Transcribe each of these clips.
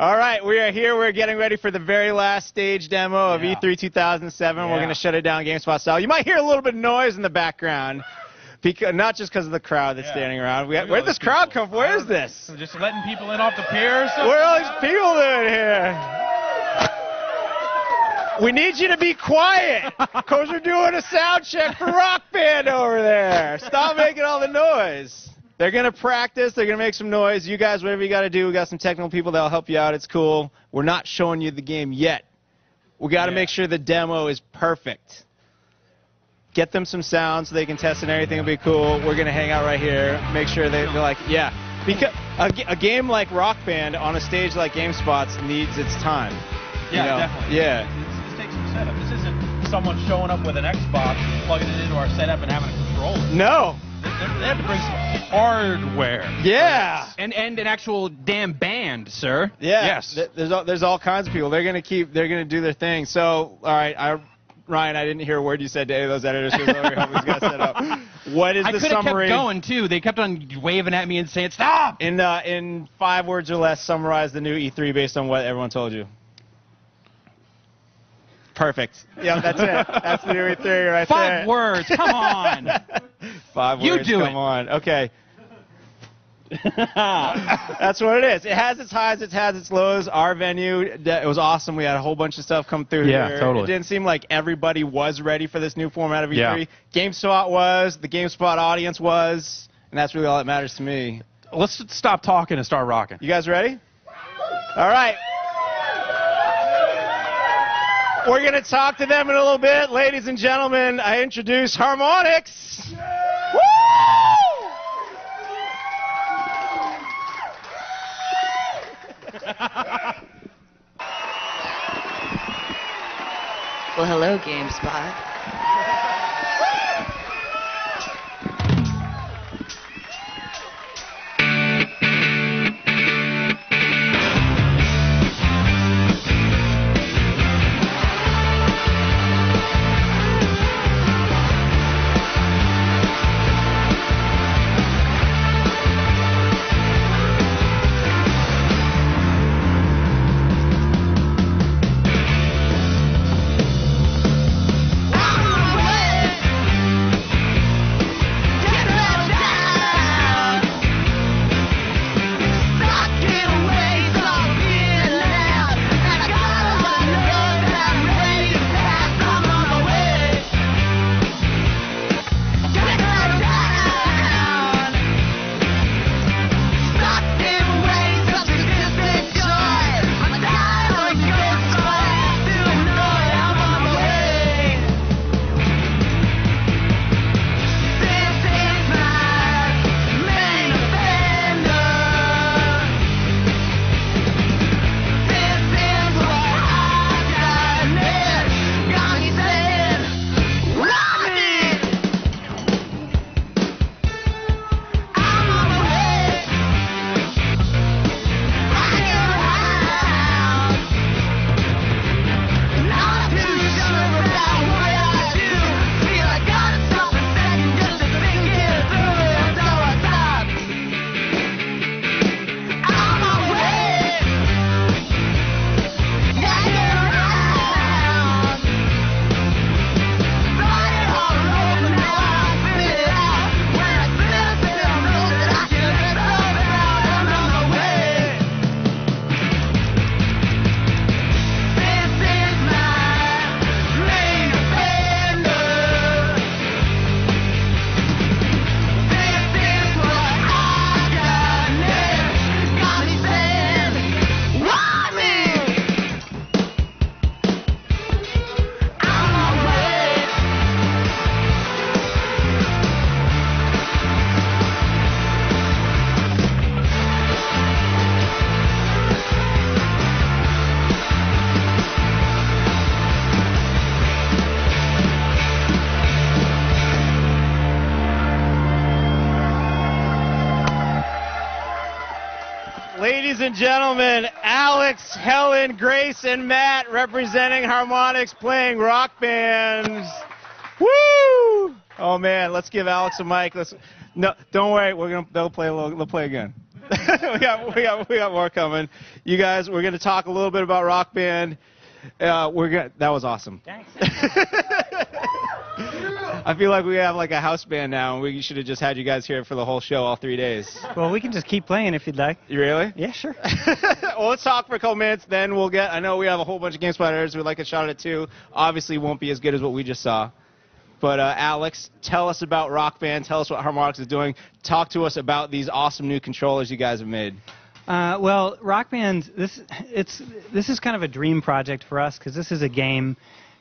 All right, we are here. We're getting ready for the very last stage demo of E3 2007. We're going to shut it down GameSpot style. You might hear a little bit of noise in the background, because, not just because of the crowd that's standing around. Where'd this crowd come from? Where is this? We're just letting people in off the pier. Where are all these people doing here? We need you to be quiet, because we're doing a sound check for Rock Band over there. Stop making all the noise. They're going to practice. They're going to make some noise. You guys, whatever you got to do, we got some technical people that'll help you out. It's cool. We're not showing you the game yet. We got to make sure the demo is perfect. Get them some sound so they can test and everything will be cool. We're going to hang out right here. Make sure they're like, yeah. Because a game like Rock Band on a stage like GameSpot's needs its time. Yeah, definitely. Yeah. This takes some setup. This isn't someone showing up with an Xbox, plugging it into our setup, and having a controller. No. They have to bring some hardware. Yeah. And an actual damn band, sir. Yeah. Yes. There's all kinds of people. They're gonna do their thing. So, all right, Ryan, I didn't hear a word you said to any of those editors who over helping these guys set up. What is the summary? I could have kept going too. They kept on waving at me and saying, "Stop!" In 5 words or less, summarize the new E3 based on what everyone told you. Perfect. Yeah, that's it. That's the new E3 right there. 5 words. Come on. 5 words. You do it. Come on. Okay. That's what it is. It has its highs, it has its lows. Our venue, it was awesome. We had a whole bunch of stuff come through here. Totally. It didn't seem like everybody was ready for this new format of E3. Yeah. GameSpot was, the GameSpot audience was, and that's really all that matters to me. Let's stop talking and start rocking. You guys ready? All right. We're going to talk to them in a little bit. Ladies and gentlemen, I introduce Harmonix. Woo! Well, hello, GameSpot. Ladies and gentlemen, Alex, Helen, Grace, and Matt representing Harmonix playing Rock Band. Woo! Oh man, let's give Alex a mic. No, don't worry. They'll play again. we got more coming. You guys, we're going to talk a little bit about Rock Band. That was awesome. Thanks. I feel like we have like a house band now, and we should have just had you guys here for the whole show, all 3 days. Well, we can just keep playing if you'd like. You really? Yeah, sure. Well, let's talk for a couple minutes, then we'll get. I know we have a whole bunch of GameSpot editors we'd like a shot at it too. Obviously, won't be as good as what we just saw. But Alex, tell us about Rock Band. Tell us what Harmonix is doing. Talk to us about these awesome new controllers you guys have made. Well, Rock Band, this is kind of a dream project for us because this is a game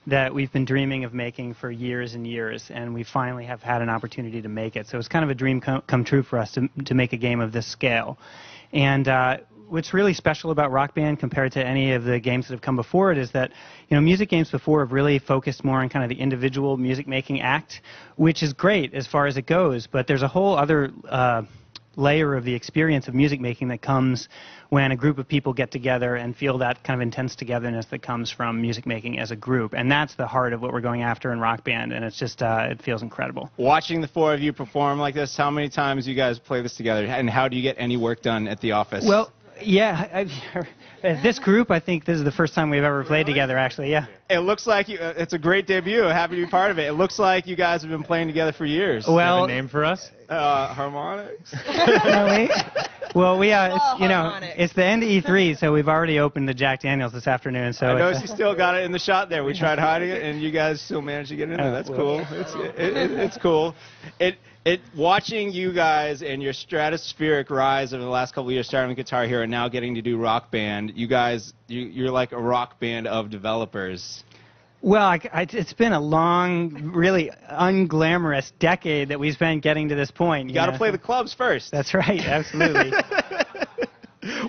that we've been dreaming of making for years and years, and we finally have had an opportunity to make it. So it's kind of a dream come true for us to make a game of this scale. And what's really special about Rock Band compared to any of the games that have come before it is that, music games before have really focused more on kind of the individual music-making act, which is great as far as it goes, but there's a whole other layer of the experience of music making that comes when a group of people get together and feel that kind of intense togetherness that comes from music making as a group. And that's the heart of what we're going after in Rock Band, and it's just, it feels incredible. Watching the four of you perform like this, how many times you guys play this together, and how do you get any work done at the office? Well, yeah, this group, I think this is the first time we've ever played together, actually, yeah. It looks like it's a great debut. Happy to be part of it. It looks like you guys have been playing together for years. Well, Do you have a name for us? Harmonix. Really? Well, Harmonix. it's the end of E3, so we've already opened the Jack Daniels this afternoon. So I noticed you still got it in the shot there. We tried hiding it, and you guys still managed to get it in there. That's cool. It's cool. Watching you guys and your stratospheric rise over the last couple of years, starting with Guitar Hero and now getting to do Rock Band, you guys, you're like a rock band of developers. Well, it's been a long, really unglamorous decade that we've spent getting to this point. You got to play the clubs first. That's right, absolutely.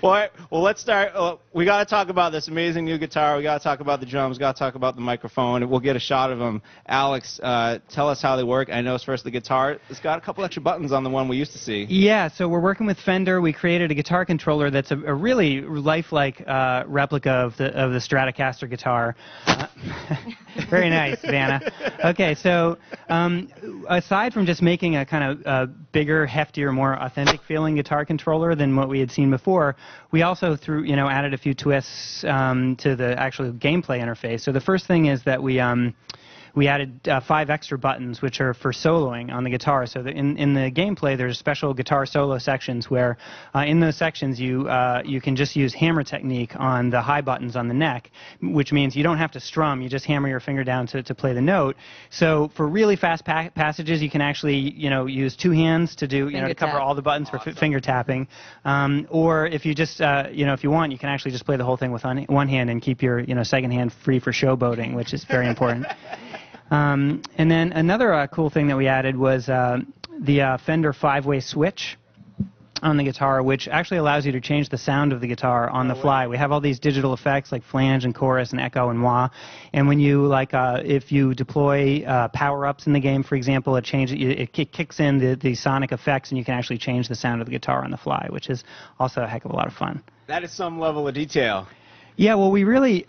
Well, let's start. We got to talk about this amazing new guitar. We got to talk about the drums. We got to talk about the microphone. We'll get a shot of them. Alex, tell us how they work. I know first the guitar. It's got a couple extra buttons on the one we used to see. Yeah, so we're working with Fender. We created a guitar controller that's a really lifelike replica of the Stratocaster guitar. Very nice, Vanna. Okay, so aside from just making a kind of bigger, heftier, more authentic feeling guitar controller than what we had seen before, we also added a few twists to the actual gameplay interface. So the first thing is that we added 5 extra buttons, which are for soloing on the guitar. So in the gameplay, there's special guitar solo sections where in those sections you can just use hammer technique on the high buttons on the neck, which means you don't have to strum. You just hammer your finger down to play the note. So for really fast passages, you can actually use 2 hands to do to cover all the buttons for finger tapping. Or if you just if you want, you can actually just play the whole thing with one hand and keep your second hand free for showboating, which is very important. And then another cool thing that we added was the Fender 5-way switch on the guitar, which actually allows you to change the sound of the guitar on the fly. We have all these digital effects like flange and chorus and echo and wah. And when you if you deploy power-ups in the game, for example, it kicks in the sonic effects, and you can actually change the sound of the guitar on the fly, which is also a heck of a lot of fun. That is some level of detail. Yeah, well, we really,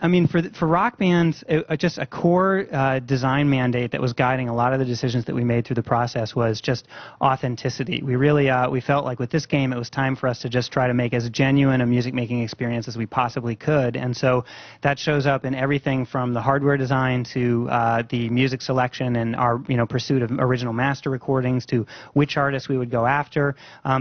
for Rock Band, just a core design mandate that was guiding a lot of the decisions that we made through the process was just authenticity. We really, we felt like with this game, it was time for us to just try to make as genuine a music-making experience as we possibly could, and so that shows up in everything from the hardware design to the music selection and our, pursuit of original master recordings to which artists we would go after,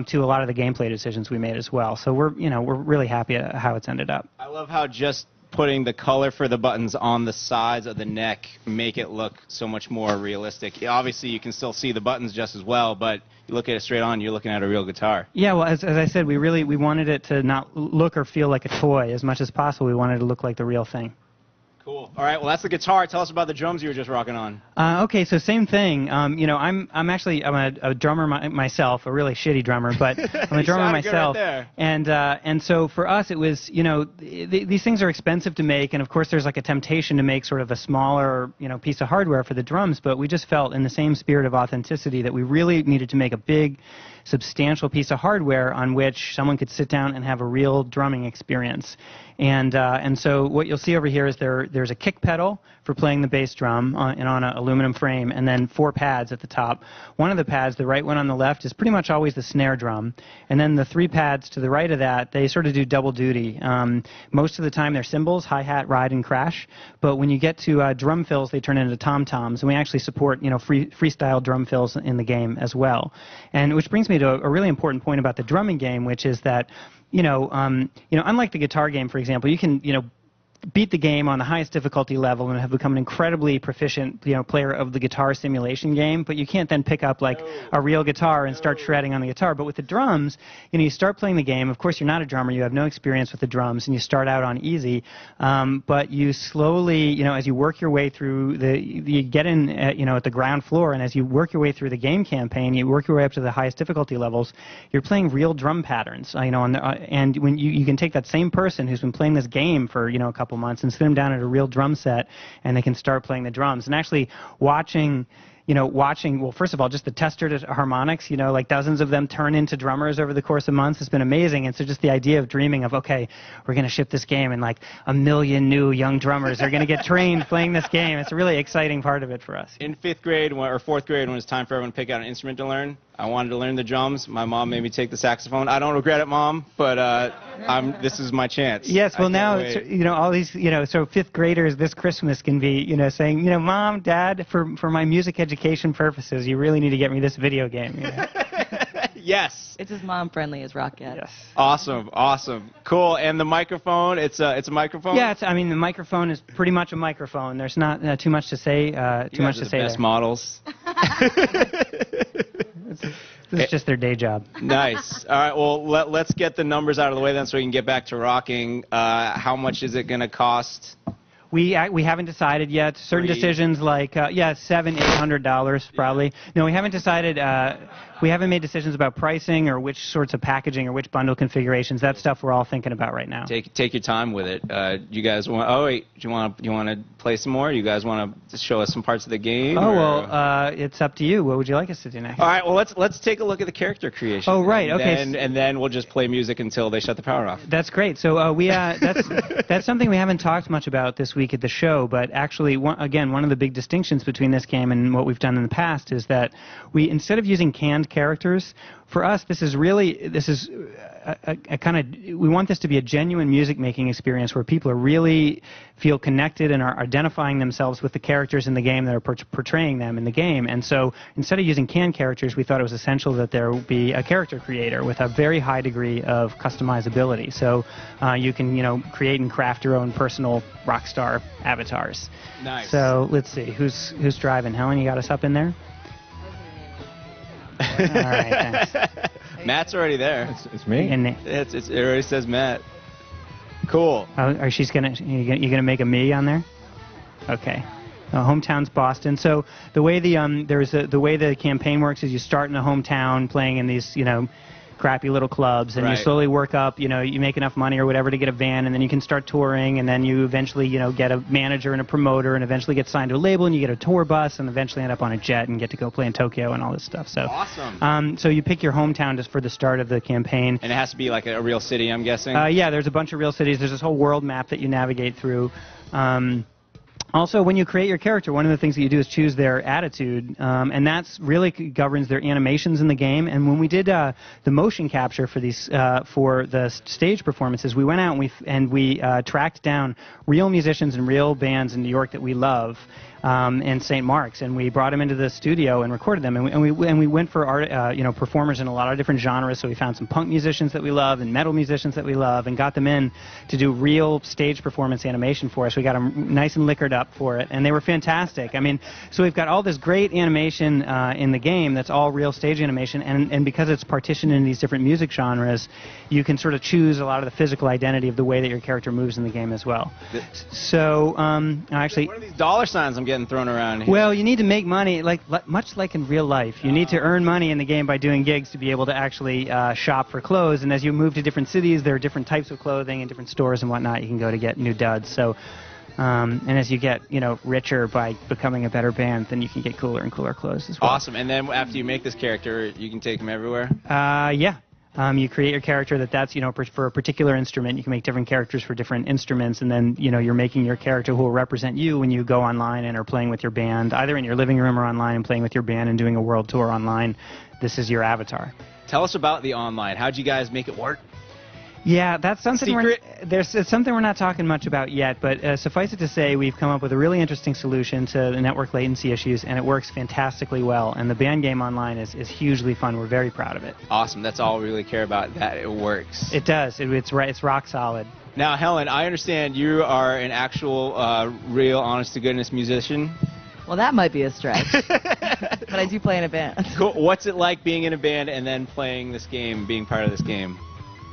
to a lot of the gameplay decisions we made as well. So we're really happy at how it's ended up. I love how just putting the color for the buttons on the sides of the neck make it look so much more realistic. Obviously, you can still see the buttons just as well, but you look at it straight on, you're looking at a real guitar. Yeah, well, as I said, we wanted it to not look or feel like a toy as much as possible. We wanted it to look like the real thing. Cool. All right. Well, that's the guitar. Tell us about the drums you were just rocking on. Okay, so same thing. I'm a drummer myself, a really shitty drummer, but I'm a drummer myself. Right there. And so for us, it was these things are expensive to make, and of course there's like a temptation to make sort of a smaller piece of hardware for the drums. But we just felt in the same spirit of authenticity that we really needed to make a big substantial piece of hardware on which someone could sit down and have a real drumming experience. And so what you'll see over here is there's a kick pedal for playing the bass drum on an aluminum frame, and then 4 pads at the top. One of the pads, the right one on the left, is pretty much always the snare drum, and then the 3 pads to the right of that, they sort of do double duty. Most of the time they're cymbals, hi-hat, ride, and crash, but when you get to drum fills, they turn into tom-toms, and we actually support freestyle drum fills in the game as well. And which brings me to a really important point about the drumming game, which is that unlike the guitar game, for example, you can, beat the game on the highest difficulty level and have become an incredibly proficient, player of the guitar simulation game, but you can't then pick up like a real guitar and start shredding on the guitar. But with the drums, you start playing the game. Of course, you're not a drummer. You have no experience with the drums, and you start out on easy. But you slowly, as you work your way through you get in, at the ground floor, and as you work your way through the game campaign, you work your way up to the highest difficulty levels. You're playing real drum patterns, and when you can take that same person who's been playing this game for a couple months and sit them down at a real drum set, and they can start playing the drums. And actually watching, well, first of all, just the tester harmonics, like dozens of them turn into drummers over the course of months has been amazing. And so just the idea of dreaming of, okay, we're going to ship this game and like 1 million new young drummers are going to get trained playing this game. It's a really exciting part of it for us. In 5th grade or 4th grade, when it was time for everyone to pick out an instrument to learn, I wanted to learn the drums. My mom made me take the saxophone. I don't regret it, Mom, but this is my chance. Yes, well now, all these, so 5th graders this Christmas can be, saying, Mom, Dad, for my music education purposes, you really need to get me this video game. Yes. It's as mom-friendly as rock gets. Yes. Awesome. Cool. And the microphone, it's a microphone? Yeah, the microphone is pretty much a microphone. There's not too much to say. You guys are the best models. This is just their day job. Nice. All right, well, let's get the numbers out of the way then so we can get back to rocking. How much is it going to cost? We haven't decided yet. Certain decisions like $700-800 probably. No, we haven't decided. We haven't made decisions about pricing or which sorts of packaging or which bundle configurations. That stuff we're all thinking about right now. Take your time with it. You guys want? Oh wait, do you want to play some more? You guys want to show us some parts of the game? Oh well, it's up to you. What would you like us to do next? All right. Well, let's take a look at the character creation. Oh right. Okay. And then we'll just play music until they shut the power off. That's great. So that's something we haven't talked much about this week at the show. But actually, one of the big distinctions between this game and what we've done in the past is that we, instead of using canned characters, for us this is a kind of, we want this to be a genuine music making experience where people are really feel connected and are identifying themselves with the characters in the game that are portraying them in the game. And so instead of using canned characters, we thought it was essential that there be a character creator with a very high degree of customizability. So you can create and craft your own personal rock star avatars. Nice. So let's see who's driving. Helen, you got us up in there? All right, thanks. Matt's already there. It's me. It already says Matt. Cool. Oh, you gonna make a me on there? Okay. Hometown's Boston. So the way the way the campaign works is you start in a hometown playing in these crappy little clubs, and you slowly work up, you make enough money or whatever to get a van, and then you can start touring, and then you eventually, get a manager and a promoter, and eventually get signed to a label, and you get a tour bus, and eventually end up on a jet and get to go play in Tokyo and all this stuff. So awesome. So you pick your hometown just for the start of the campaign. And it has to be like a real city, I'm guessing? Yeah, there's a bunch of real cities. There's this whole world map that you navigate through. Also, when you create your character, one of the things that you do is choose their attitude, and that's really governs their animations in the game. And when we did the motion capture for these for the stage performances, we went out and we tracked down real musicians and real bands in New York that we love. In St. Mark's, and we brought them into the studio and recorded them, and we went for performers in a lot of different genres. So we found some punk musicians that we love and metal musicians that we love, and got them in to do real stage performance animation for us. We got them nice and liquored up for it, and they were fantastic. I mean, so we've got all this great animation in the game that's all real stage animation, and because it's partitioned in these different music genres, you can sort of choose a lot of the physical identity of the way that your character moves in the game as well. So actually, what are these dollar signs I'm getting thrown around here? Well, you need to make money, much like in real life. You need to earn money in the game by doing gigs to be able to actually shop for clothes. And as you move to different cities, there are different types of clothing and different stores and whatnot you can go to get new duds. So And as you get, richer by becoming a better band, then you can get cooler and cooler clothes as well. Awesome. And then after you make this character, you can take him everywhere? Yeah. You create your character for a particular instrument. You can make different characters for different instruments, and then, you're making your character who will represent you when you go online and are playing with your band, either in your living room or online and playing with your band and doing a world tour online. This is your avatar. Tell us about the online. How'd you guys make it work? Yeah, that's something Secret? something we're not talking much about yet, but suffice it to say, we've come up with a really interesting solution to the network latency issues, and it works fantastically well. And the band game online is hugely fun. We're very proud of it. Awesome. That's all we really care about, that it works. It does. It's rock solid. Now, Helen, I understand you are an actual, real, honest-to-goodness musician. Well, that might be a stretch. But I do play in a band. Cool. What's it like being in a band and then playing this game, being part of this game?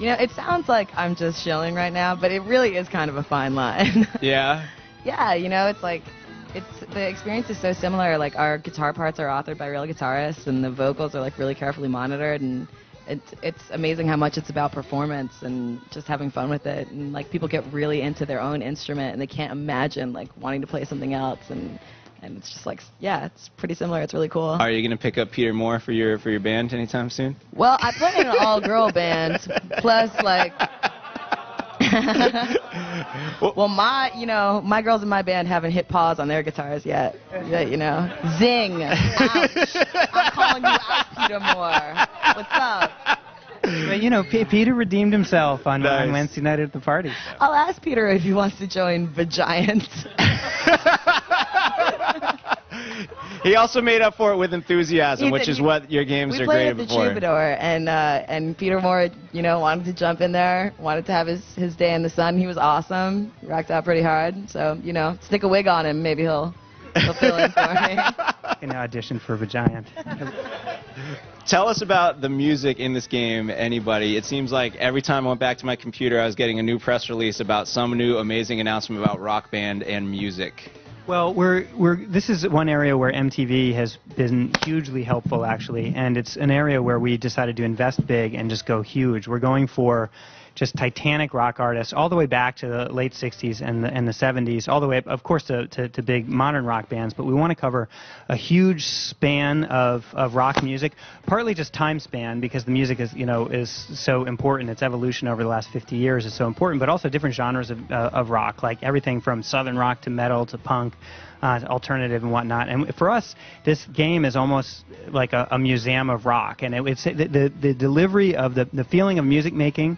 It sounds like I'm just chilling right now, but it really is kind of a fine line. Yeah? Yeah, the experience is so similar. Like, our guitar parts are authored by real guitarists, and the vocals are, really carefully monitored, and it's amazing how much it's about performance and just having fun with it. And, people get really into their own instrument, and they can't imagine, wanting to play something else, and it's just it's pretty similar. It's really cool. Are you going to pick up Peter Moore for your band anytime soon? Well, I play in an all-girl band, plus well, my girls in my band haven't hit pause on their guitars yet. Zing. Ouch. I'm calling you out, Peter Moore. What's up? But, Peter redeemed himself on Wednesday night at the party. I'll ask Peter if he wants to join Vagiant. He also made up for it with enthusiasm, which is what your games are great for. We played at the Troubadour, and Peter Moore, wanted to jump in there, wanted to have his day in the sun. He was awesome, rocked out pretty hard. So, stick a wig on him, maybe he'll fill in for me. An audition for Vagiant. Tell us about the music in this game, anybody. It seems like every time I went back to my computer, I was getting a new press release about some new amazing announcement about Rock Band and music. Well, this is one area where MTV has been hugely helpful, actually, and it's an area where we decided to invest big and just go huge. We're going for just titanic rock artists all the way back to the late 60s and the 70s, all the way, of course, to big modern rock bands. But we want to cover a huge span of rock music, partly just time span, because the music is so important. Its evolution over the last 50 years is so important, but also different genres of rock, like everything from southern rock to metal to punk, alternative and whatnot. And for us, this game is almost like a museum of rock, and it's the delivery of the feeling of music making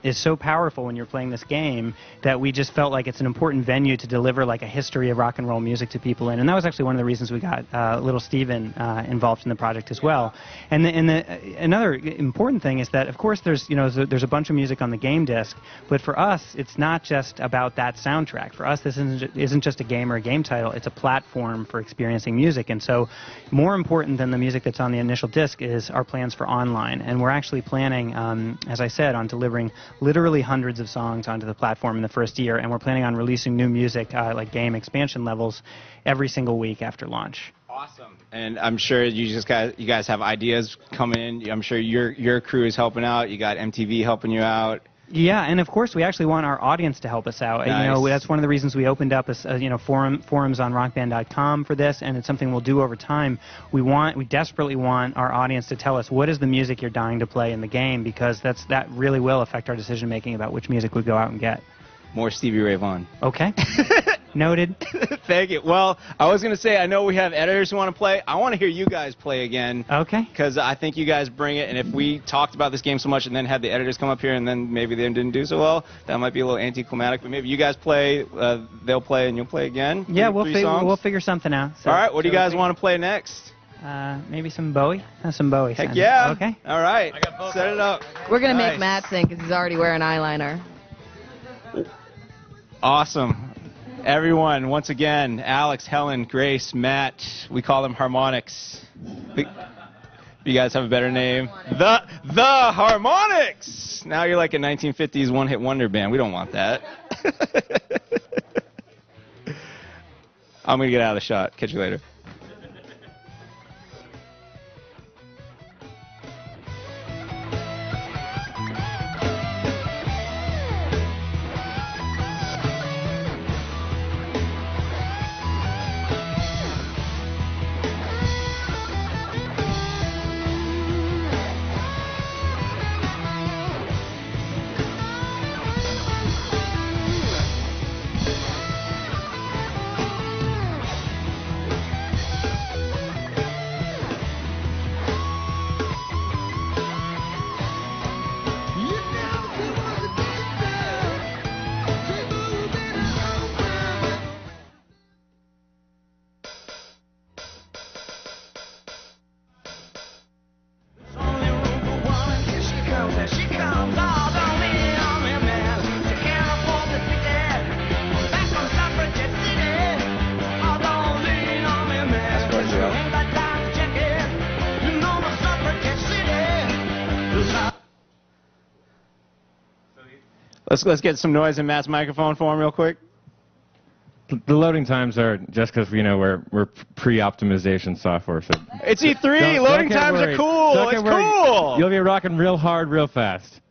is so powerful when you're playing this game that we just felt like it's an important venue to deliver a history of rock and roll music to people in. And that was actually one of the reasons we got Little Steven involved in the project as well. And another important thing is that, of course, there's a bunch of music on the game disc, but for us, it's not just about that soundtrack. For us, this isn't just a game or a game title. It's a platform for experiencing music. And so more important than the music that's on the initial disc is our plans for online. And we're actually planning, as I said, on delivering literally hundreds of songs onto the platform in the first year, and we're planning on releasing new music, like game expansion levels, every single week after launch. Awesome. And I'm sure you guys have ideas coming in. I'm sure your crew is helping out. You got MTV helping you out. Yeah, and of course we actually want our audience to help us out. Nice. That's one of the reasons we opened up forums on rockband.com for this, and it's something we'll do over time. We desperately want our audience to tell us what is the music you're dying to play in the game, because that really will affect our decision making about which music we go out and get. More Stevie Ray Vaughan. Okay. Noted. Thank you. Well, I was going to say, I know we have editors who want to play. I want to hear you guys play again. Okay. Because I think you guys bring it, and if we talked about this game so much and then had the editors come up here and then maybe they didn't do so well, that might be a little anticlimactic. But maybe you guys play, they'll play, and you'll play again. Yeah, we'll figure something out. All right, what do you guys want to play next? Maybe some Bowie? Some Bowie. Heck yeah. Okay. All right. Set it up. We're going to make Matt sing because he's already wearing eyeliner. Awesome. Everyone, once again, Alex, Helen, Grace, Matt, we call them Harmonics. You guys have a better name? The Harmonics! Now you're like a 1950s one-hit wonder band. We don't want that. I'm going to get out of the shot. Catch you later. Let's get some noise in Matt's microphone for him real quick. The loading times are just because we're pre-optimization software. So It's E3. Loading get times are worried. cool. Don't It's get worried. cool. You'll be rocking real hard, real fast.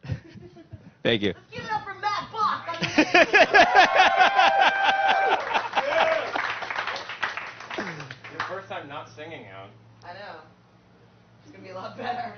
Thank you. Give it up for Matt Bach. Your first time not singing out. I know. It's gonna be a lot better.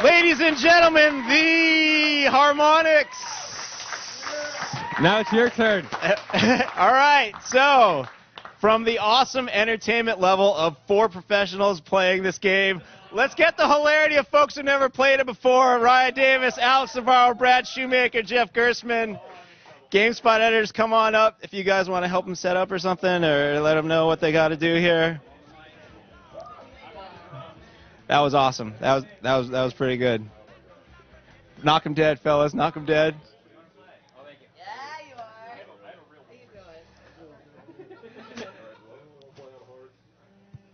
Ladies and gentlemen, the Harmonix. Now it's your turn. All right, so from the awesome entertainment level of 4 professionals playing this game, let's get the hilarity of folks who never played it before. Ryan Davis, Alex Navarro, Brad Shoemaker, Jeff Gersman. GameSpot editors, come on up if you guys want to help them set up or something, or let them know what they got to do here. That was awesome. That was pretty good. Knock 'em dead, fellas. Knock 'em dead. Yeah, you are. How you doing?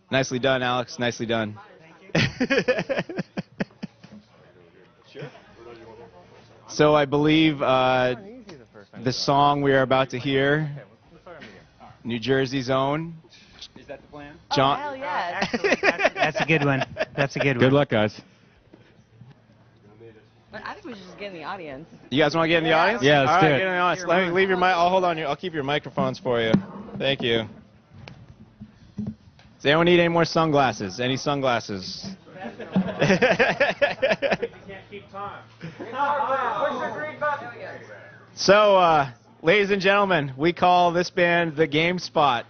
Nicely done, Alex. Nicely done. Thank you. Sure. So I believe the song we are about to hear, New Jersey's own. Is that the plan? John. Oh, hell yes. That's a good one. That's a good one. Good luck, guys. But I think we should just get in the audience. You guys want to get in the audience? Yeah, let's All do right, it. get in the audience. Let me leave your mic. I'll hold on. I'll keep your microphones for you. Thank you. Does anyone need any more sunglasses? Any sunglasses? So, ladies and gentlemen, we call this band the Game Spot.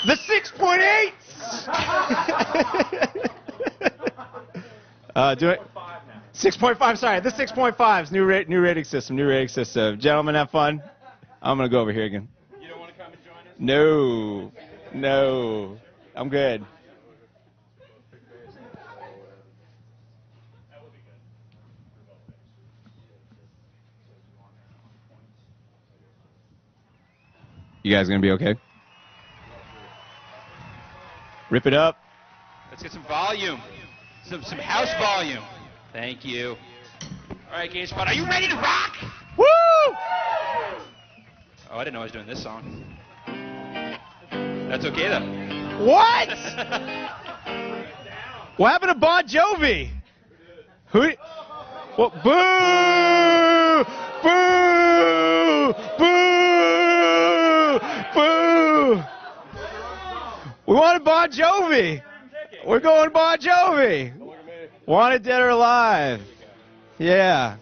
The 6.8s. Do it. 6.5. Sorry, the 6.5s. New rating system. New rating system. Gentlemen, have fun. I'm gonna go over here again. You don't want to come and join us? No, no, I'm good. You guys gonna be okay? Rip it up. Let's get some volume. Some house volume. Thank you. All right, Game Spot, are you ready to rock? Woo! Oh, I didn't know I was doing this song. That's okay, though. What? What happened to Bon Jovi? Who? What? Boo! Boo! Boo! Boo! We wanted Bon Jovi. We're going Bon Jovi. Wanted Dead or Alive. Yeah.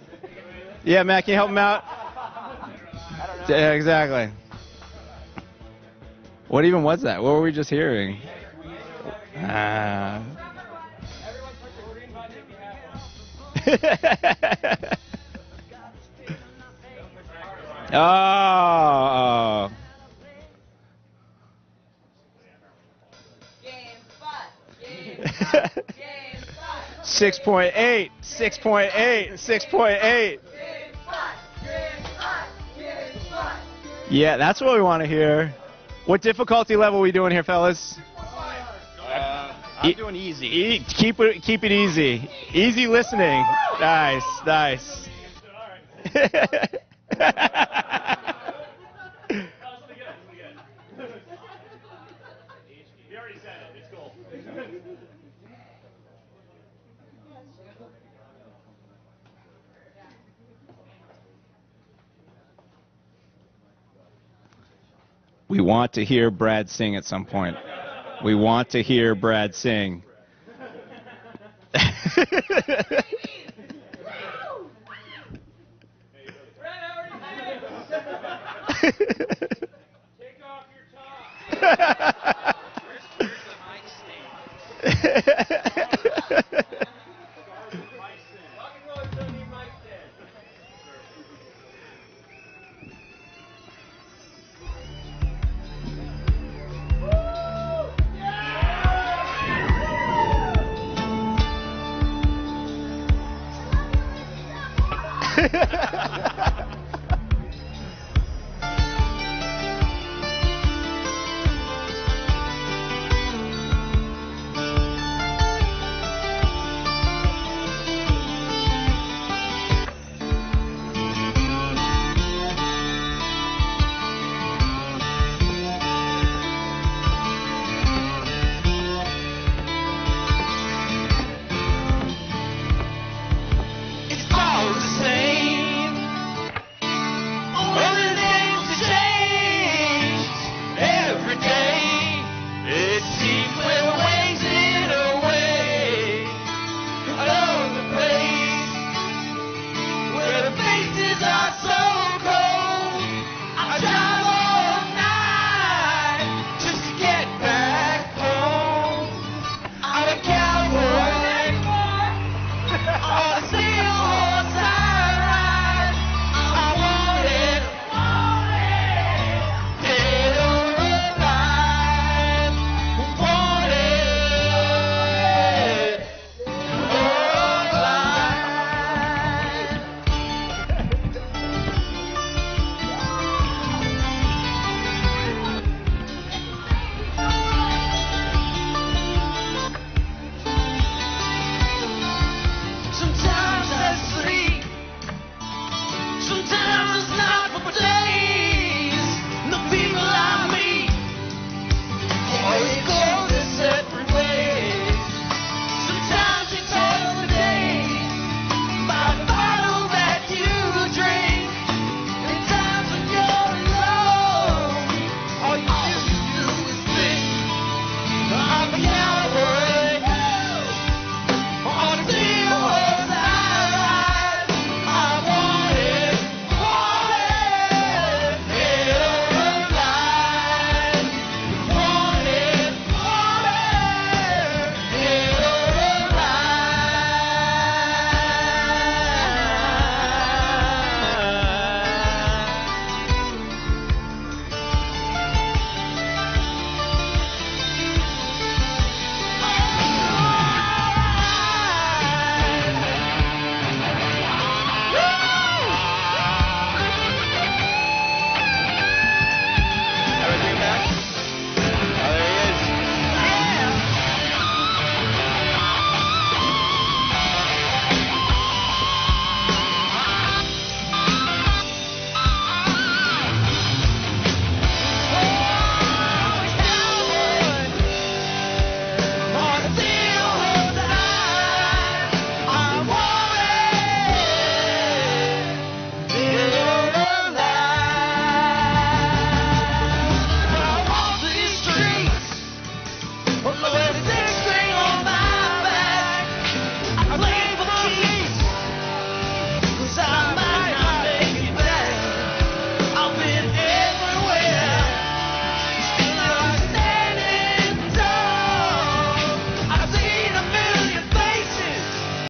Yeah, Matt, can you help him out? Yeah, exactly. What even was that? What were we just hearing? Oh. 6.8, 6.8, 6.8. Yeah, that's what we want to hear. What difficulty level are we doing here, fellas? I'm doing easy. Keep it easy. Easy listening. Nice, nice. We want to hear Brad sing at some point. We want to hear Brad sing.